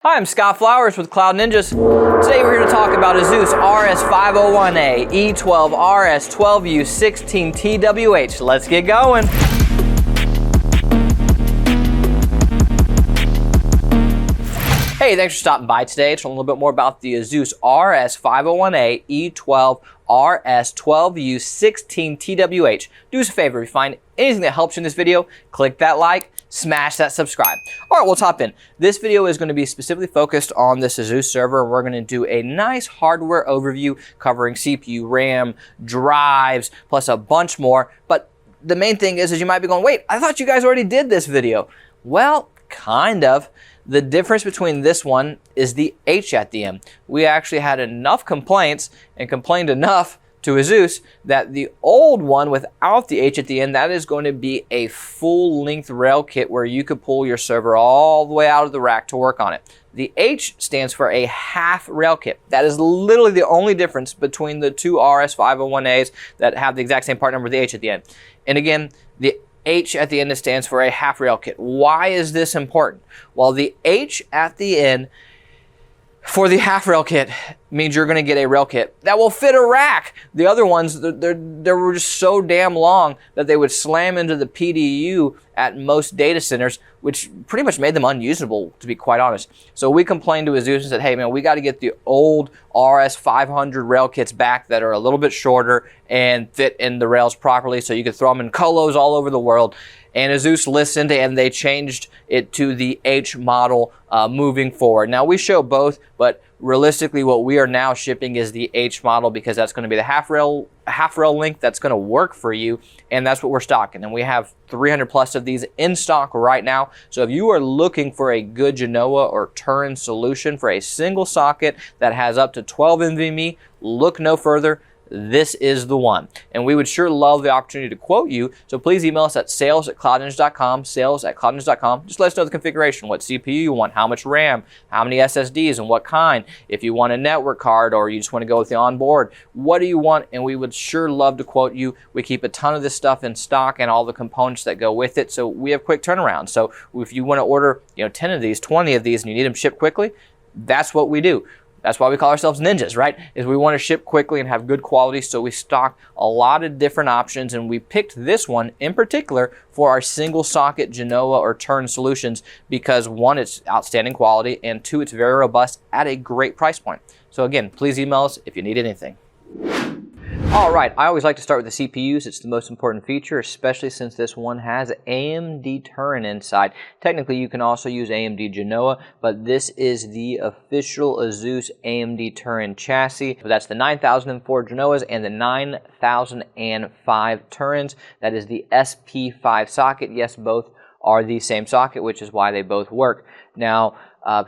Hi, I'm Scott Flowers with Cloud Ninjas. Today we're here to talk about ASUS RS501A-E12-RS12U-16TWH. Let's get going. Hey, thanks for stopping by today to learn a little bit more about the ASUS RS501A-E12-RS12U-16TWH. Do us a favor, if you find anything that helps you in this video, click that like, smash that subscribe. All right, we'll hop in. This video is going to be specifically focused on this ASUS server. We're going to do a nice hardware overview covering CPU, RAM, drives, plus a bunch more. But the main thing is you might be going, wait, I thought you guys already did this video. Well, kind of. The difference between this one is the H at the end. We actually had enough complaints and complained enough to ASUS that the old one without the H at the end, that is going to be a full-length rail kit where you could pull your server all the way out of the rack to work on it. The H stands for a half rail kit. That is literally the only difference between the two RS501As that have the exact same part number, the H at the end. And again, the H at the end stands for a half rail kit. Why is this important? Well, the H at the end for the half rail kit means you're going to get a rail kit that will fit a rack. The other ones, they were just so damn long that they would slam into the PDU at most data centers, which pretty much made them unusable, to be quite honest. So we complained to ASUS and said, hey man, we got to get the old RS500 rail kits back that are a little bit shorter and fit in the rails properly so you could throw them in colos all over the world. And ASUS listened and they changed it to the H model moving forward. Now we show both, but realistically what we are now shipping is the H model because that's going to be the half rail length that's going to work for you, and that's what we're stocking. And we have 300 plus of these in stock right now. So if you are looking for a good Genoa or Turin solution for a single socket that has up to 12 NVMe, look no further. This is the one. And we would sure love the opportunity to quote you. So please email us at sales@cloudninja.com, sales@cloudninja.com. Just let us know the configuration, what CPU you want, how much RAM, how many SSDs and what kind. If you want a network card or you just want to go with the onboard, what do you want? And we would sure love to quote you. We keep a ton of this stuff in stock and all the components that go with it. So we have quick turnaround. So if you want to order 10 of these, 20 of these, and you need them shipped quickly, that's what we do. That's why we call ourselves ninjas, right? Is we want to ship quickly and have good quality, so we stock a lot of different options, and we picked this one in particular for our single socket Genoa or Turin solutions because one, it's outstanding quality, and two, it's very robust at a great price point. So again, please email us if you need anything. All right, I always like to start with the CPUs. It's the most important feature, especially since this one has AMD Turin inside. Technically, you can also use AMD Genoa, but this is the official ASUS AMD Turin chassis. So that's the 9004 Genoas and the 9005 Turins. That is the SP5 socket. Yes, both are the same socket, which is why they both work. Now,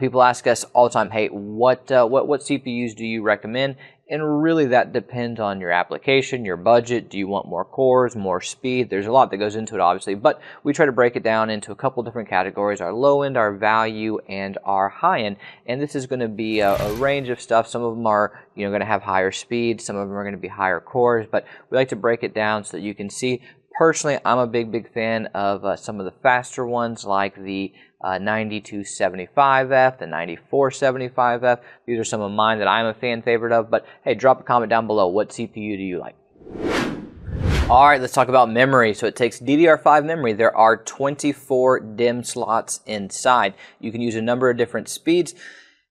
people ask us all the time, hey, what CPUs do you recommend? And really that depends on your application, your budget. Do you want more cores, more speed? There's a lot that goes into it, obviously, but we try to break it down into a couple different categories, our low end, our value, and our high end. And this is going to be a range of stuff. Some of them are going to have higher speed, some of them are going to be higher cores, but we like to break it down so that you can see. Personally, I'm a big fan of some of the faster ones like the 9275F, the 9475F. These are some of mine that I'm a fan favorite of, but hey, drop a comment down below. What CPU do you like? All right, let's talk about memory. So it takes DDR5 memory. There are 24 DIMM slots inside. You can use a number of different speeds.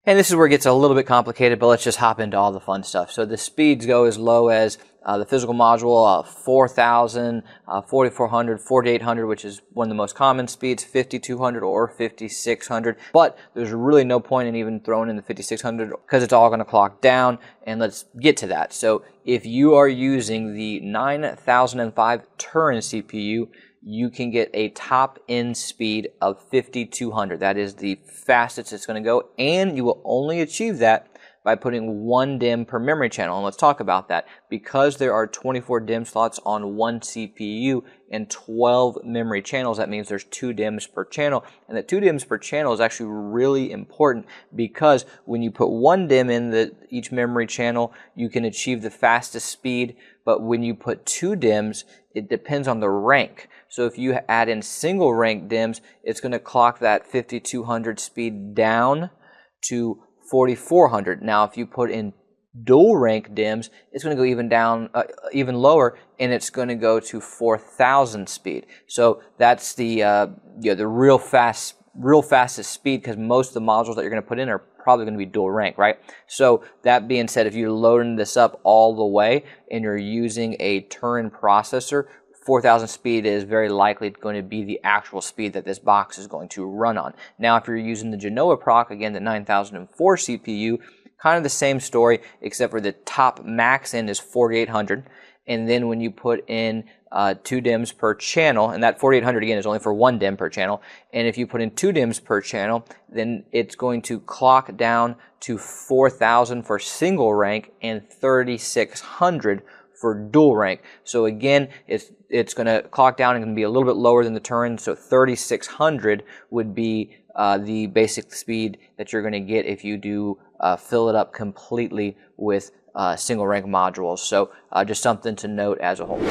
And this is where it gets a little bit complicated, but let's just hop into all the fun stuff. So the speeds go as low as the physical module, 4000, 4400, 4800, which is one of the most common speeds, 5200 or 5600. But there's really no point in even throwing in the 5600 because it's all going to clock down. And let's get to that. So if you are using the 9005 Turin CPU, you can get a top end speed of 5200. That is the fastest it's going to go, and you will only achieve that by putting one DIMM per memory channel. And let's talk about that. Because there are 24 DIMM slots on one CPU and 12 memory channels, that means there's 2 DIMMs per channel. And the 2 DIMMs per channel is actually really important because when you put one DIMM in each memory channel, you can achieve the fastest speed. But when you put 2 DIMMs, it depends on the rank. So if you add in single rank DIMMs, it's going to clock that 5200 speed down to 4400. Now, if you put in dual rank DIMMs, it's going to go even down, even lower, and it's going to go to 4000 speed. So that's the the real fastest speed, because most of the modules that you're going to put in are probably going to be dual rank, right? So that being said, if you're loading this up all the way and you're using a Turin processor, 4000 speed is very likely going to be the actual speed that this box is going to run on. Now, if you're using the Genoa proc, again, the 9004 CPU, kind of the same story, except for the top max end is 4800. And then when you put in 2 DIMMs per channel, and that 4800 again is only for 1 DIMM per channel, and if you put in 2 DIMMs per channel, then it's going to clock down to 4000 for single rank and 3600 for dual rank. So again, it's going to clock down and going to be a little bit lower than the Turin, so 3600 would be the basic speed that you're going to get if you do fill it up completely with single rank modules. So just something to note as a whole.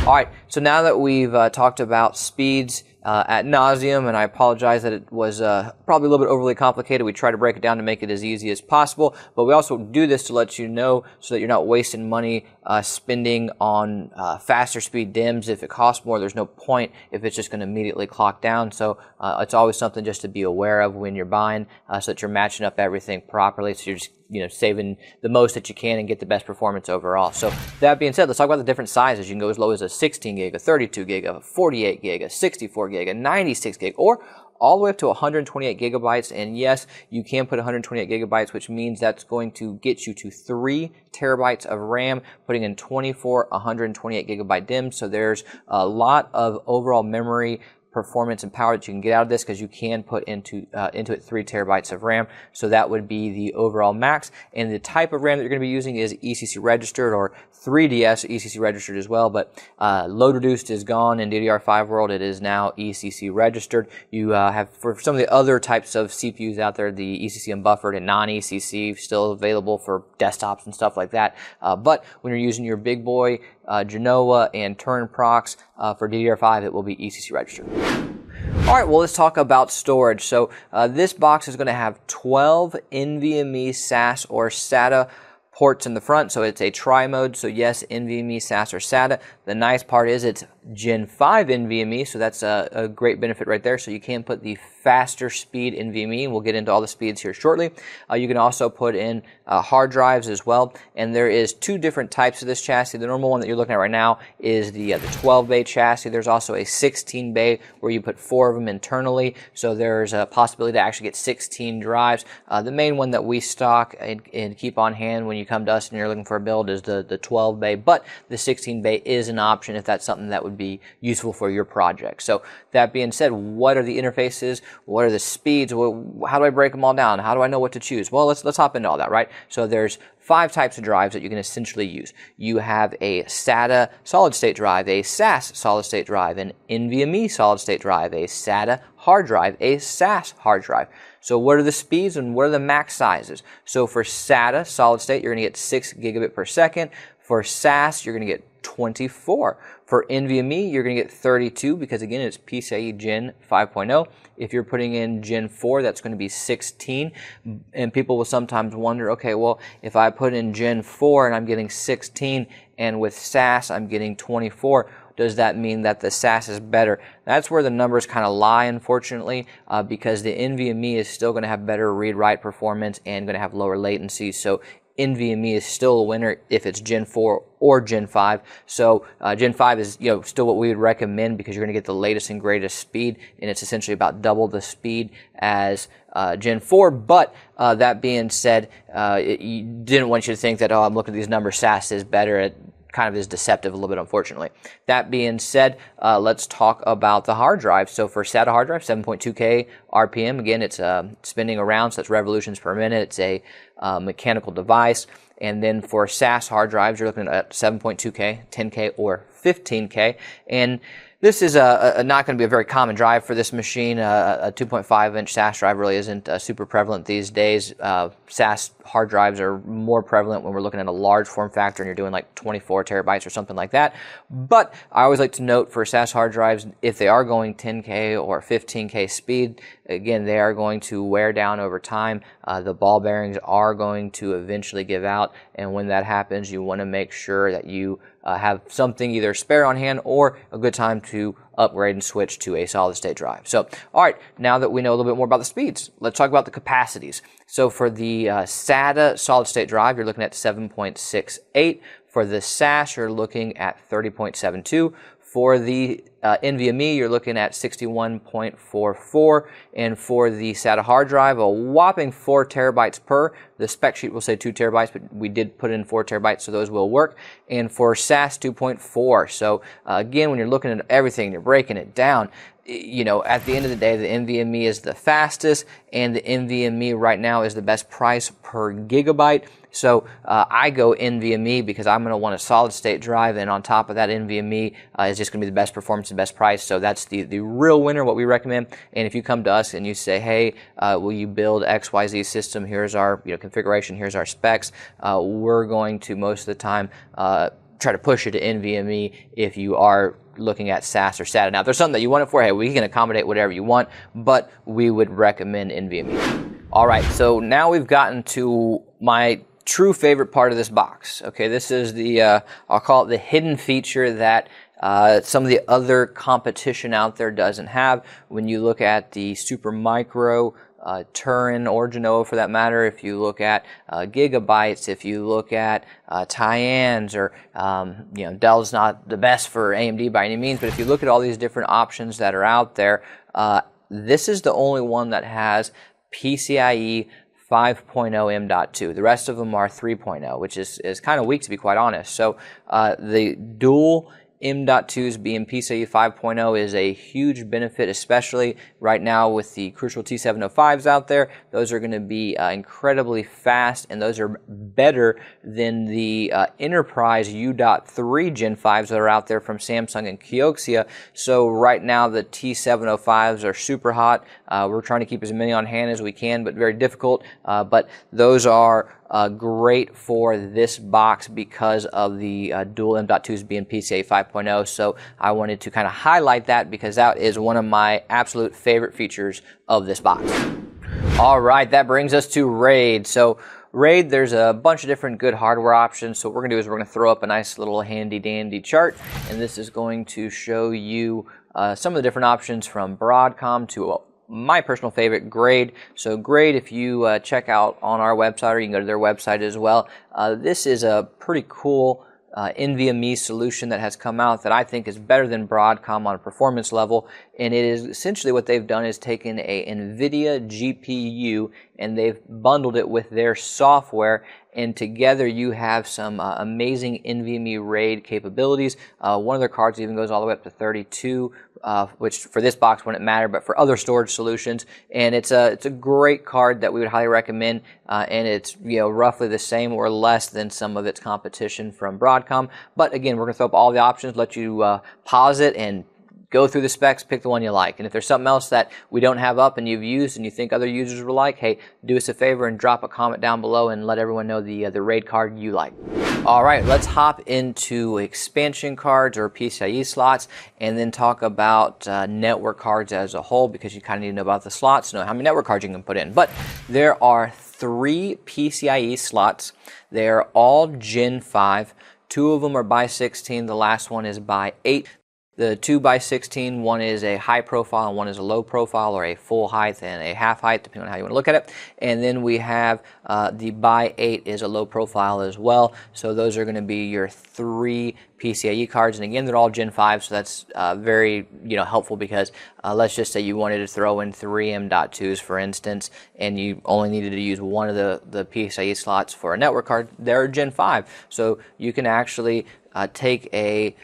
All right, so now that we've talked about speeds ad nauseum, and I apologize that it was probably a little bit overly complicated. We try to break it down to make it as easy as possible, but we also do this to let you know so that you're not wasting money spending on faster speed DIMMs. If it costs more, there's no point if it's just going to immediately clock down. So it's always something just to be aware of when you're buying, so that you're matching up everything properly, so you're just saving the most that you can and get the best performance overall. So that being said, let's talk about the different sizes. You can go as low as a 16 gig, a 32 gig, a 48 gig, a 64 gig, a 96 gig, or all the way up to 128 gigabytes. And yes, you can put 128 gigabytes, which means that's going to get you to 3 terabytes of RAM, putting in 24 128 gigabyte DIMMs. So there's a lot of overall memory performance and power that you can get out of this, because you can put into it 3 terabytes of RAM. So that would be the overall max. And the type of RAM that you're going to be using is ECC Registered, or 3DS ECC Registered as well. But load reduced is gone in DDR5 world. It is now ECC Registered. You have, for some of the other types of CPUs out there, the ECC unbuffered and non-ECC still available for desktops and stuff like that. But when you're using your big boy Genoa and Turin procs for DDR5, it will be ECC Registered. All right, well, let's talk about storage. So this box is going to have 12 NVMe SAS or SATA ports in the front, so it's a tri-mode. So yes, NVMe, SAS, or SATA. The nice part is it's Gen 5 NVMe, so that's a great benefit right there. So you can put the faster speed NVMe, and we'll get into all the speeds here shortly. You can also put in hard drives as well, and there is 2 different types of this chassis. The normal one that you're looking at right now is the 12-bay chassis. There's also a 16-bay where you put 4 of them internally, so there's a possibility to actually get 16 drives. The main one that we stock and keep on hand when you come to us and you're looking for a build is the 12-bay, but the 16-bay is an option if that's something that would be useful for your project. So that being said, what are the interfaces? What are the speeds? How do I break them all down? How do I know what to choose? Well, let's hop into all that, right? So there's 5 types of drives that you can essentially use. You have a SATA solid-state drive, a SAS solid-state drive, an NVMe solid-state drive, a SATA hard drive, a SAS hard drive. So what are the speeds and what are the max sizes? So for SATA solid-state, you're going to get 6 gigabit per second. For SAS, you're going to get 24. For NVMe, you're going to get 32, because again, it's PCIe Gen 5.0. If you're putting in Gen 4, that's going to be 16. And people will sometimes wonder, okay, well, if I put in Gen 4 and I'm getting 16, and with SAS I'm getting 24, does that mean that the SAS is better? That's where the numbers kind of lie, unfortunately, because the NVMe is still going to have better read-write performance and going to have lower latency. So NVMe is still a winner if it's Gen 4 or Gen 5. So Gen 5 is still what we would recommend, because you're going to get the latest and greatest speed, and it's essentially about double the speed as Gen 4. But that being said, you didn't want you to think that, oh, I'm looking at these numbers, SAS is better. It kind of is deceptive a little bit, unfortunately. That being said, let's talk about the hard drive. So for SATA hard drive, 7.2K RPM. Again, it's spinning around, so that's revolutions per minute. It's a mechanical device. And then for SAS hard drives, you're looking at 7.2K, 10K, or 15K. And this is not going to be a very common drive for this machine. A 2.5-inch SAS drive really isn't super prevalent these days. SAS hard drives are more prevalent when we're looking at a large form factor and you're doing like 24 terabytes or something like that. But I always like to note for SAS hard drives, if they are going 10K or 15K speed, again, they are going to wear down over time. The ball bearings are going to eventually give out, and when that happens, you want to make sure that you have something either spare on hand or a good time to upgrade and switch to a solid state drive. So, all right, now that we know a little bit more about the speeds, let's talk about the capacities. So for the SATA solid state drive, you're looking at 7.68. For the SAS, you're looking at 30.72. For the NVMe, you're looking at 61.44, and for the SATA hard drive, a whopping 4 terabytes per. The spec sheet will say 2 terabytes, but we did put in 4 terabytes, so those will work. And for SAS, 2.4. So again, when you're looking at everything, you're breaking it down, you know, at the end of the day, the NVMe is the fastest, and the NVMe right now is the best price per gigabyte. So I go NVMe because I'm going to want a solid state drive, and on top of that, NVMe is just going to be the best performance and best price. So that's the real winner, what we recommend. And if you come to us and you say, hey, will you build XYZ system? Here's our configuration, here's our specs. We're going to most of the time try to push you to NVMe if you are looking at SAS or SATA. Now, if there's something that you want it for, hey, we can accommodate whatever you want, but we would recommend NVMe. All right, so now we've gotten to my true favorite part of this box. Okay, this is the, I'll call it the hidden feature that some of the other competition out there doesn't have. When you look at the Supermicro Turin or Genoa, for that matter, if you look at Gigabytes, if you look at Tyann's, or Dell's not the best for AMD by any means, but if you look at all these different options that are out there, this is the only one that has PCIe 5.0 M.2. The rest of them are 3.0, which is kind of weak, to be quite honest. So the dual M.2s being PCIe 5.0 is a huge benefit, especially right now with the crucial T705s out there. Those are going to be incredibly fast, and those are better than the Enterprise U.3 Gen 5s that are out there from Samsung and Kioxia. So right now the T705s are super hot. We're trying to keep as many on hand as we can, but very difficult. But those are great for this box because of the dual M.2s being PCIe 5.0. So I wanted to kind of highlight that because that is one of my absolute favorite features of this box. All right, that brings us to RAID. So RAID, there's a bunch of different good hardware options. So what we're going to do is we're going to throw up a nice little handy dandy chart, and this is going to show you some of the different options from Broadcom to my personal favorite, Grade. So Grade, if you check out on our website, or you can go to their website as well, this is a pretty cool NVMe solution that has come out that I think is better than Broadcom on a performance level. And it is essentially what they've done is taken a NVIDIA GPU and they've bundled it with their software, and together you have some amazing NVMe RAID capabilities. One of their cards even goes all the way up to 32, which for this box wouldn't matter, but for other storage solutions. And it's a great card that we would highly recommend, and it's roughly the same or less than some of its competition from Broadcom. But again, we're going to throw up all the options, let you pause it and go through the specs, pick the one you like. And if there's something else that we don't have up and you've used and you think other users will like, hey, do us a favor and drop a comment down below and let everyone know the RAID card you like. All right, let's hop into expansion cards or PCIe slots, and then talk about network cards as a whole, because you kind of need to know about the slots to know how many network cards you can put in. But there are 3 PCIe slots. They're all Gen 5. 2 of them are by 16. The last one is by 8. The 2x16, one is a high profile and one is a low profile, or a full height and a half height, depending on how you want to look at it. And then we have the by 8 is a low profile as well. So those are going to be your 3 PCIe cards. And again, they're all Gen 5, so that's very helpful, because let's just say you wanted to throw in 3 M.2s, for instance, and you only needed to use one of the PCIe slots for a network card. They're Gen 5. So you can actually take a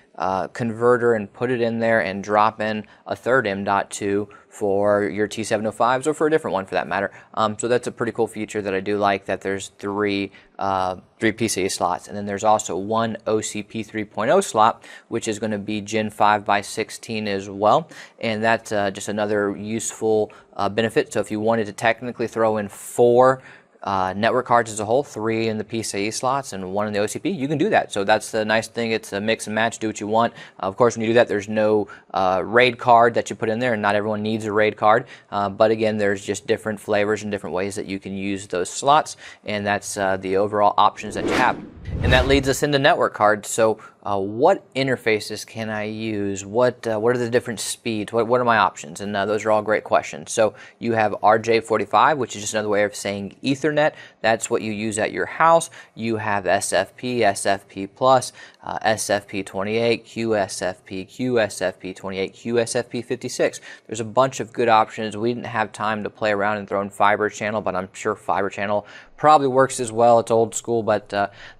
converter and put it in there and drop in a third M.2 for your T705s, or for a different one for that matter. So that's a pretty cool feature that I do like, that there's 3 PCIe slots. And then there's also one OCP 3.0 slot, which is going to be Gen 5 by 16 as well. And that's just another useful benefit. So if you wanted to technically throw in 4 network cards as a whole, 3 in the PCIe slots and 1 in the OCP, you can do that. So that's the nice thing. It's a mix and match, do what you want. Of course, when you do that, there's no RAID card that you put in there, and not everyone needs a RAID card. But again, there's just different flavors and different ways that you can use those slots, and that's the overall options that you have. And that leads us into network cards. So what interfaces can I use? What are the different speeds? What are my options? And those are all great questions. So you have RJ45, which is just another way of saying Ethernet. That's what you use at your house. You have SFP, SFP+, SFP28, QSFP, QSFP28, QSFP56. There's a bunch of good options. We didn't have time to play around and throw in fiber channel, but I'm sure fiber channel probably works as well. It's old school, but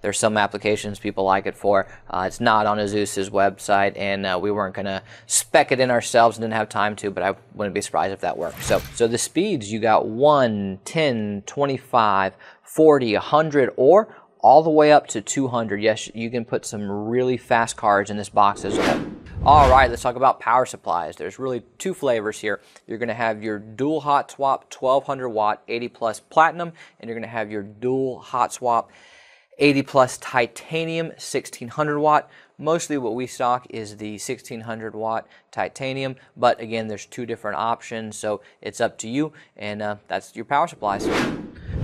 there's some applications people like it for. It's not on ASUS's website, and we weren't going to spec it in ourselves and didn't have time to, but I wouldn't be surprised if that worked. So the speeds, you got 1, 10, 25, 40, 100, or all the way up to 200. Yes, you can put some really fast cards in this box as well. All right, let's talk about power supplies. There's really 2 flavors here. You're going to have your dual hot swap 1200 watt 80 plus platinum, and you're going to have your dual hot swap 80 plus titanium 1600 watt. Mostly what we stock is the 1600 watt titanium, but again, there's 2 different options, so it's up to you, and that's your power supplies.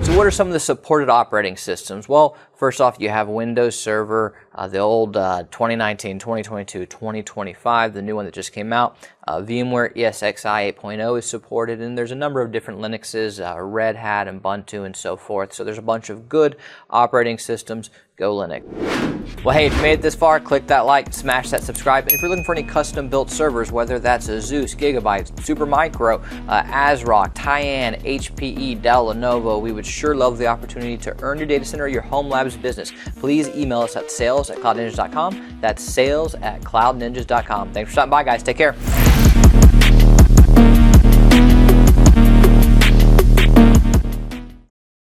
So what are some of the supported operating systems? Well, first off, you have Windows Server, the old 2019, 2022, 2025, the new one that just came out. VMware ESXi 8.0 is supported, and there's a number of different Linuxes, Red Hat, Ubuntu, and so forth. So there's a bunch of good operating systems. Go Linux. Well, hey, if you made it this far, click that like, smash that subscribe, and if you're looking for any custom-built servers, whether that's ASUS, Gigabyte, Supermicro, ASRock, Tyan, HPE, Dell, Lenovo, we would sure love the opportunity to earn your data center or your home labs business. Please email us at sales@cloudninjas.com. That's sales@cloudninjas.com. Thanks for stopping by, guys. Take care.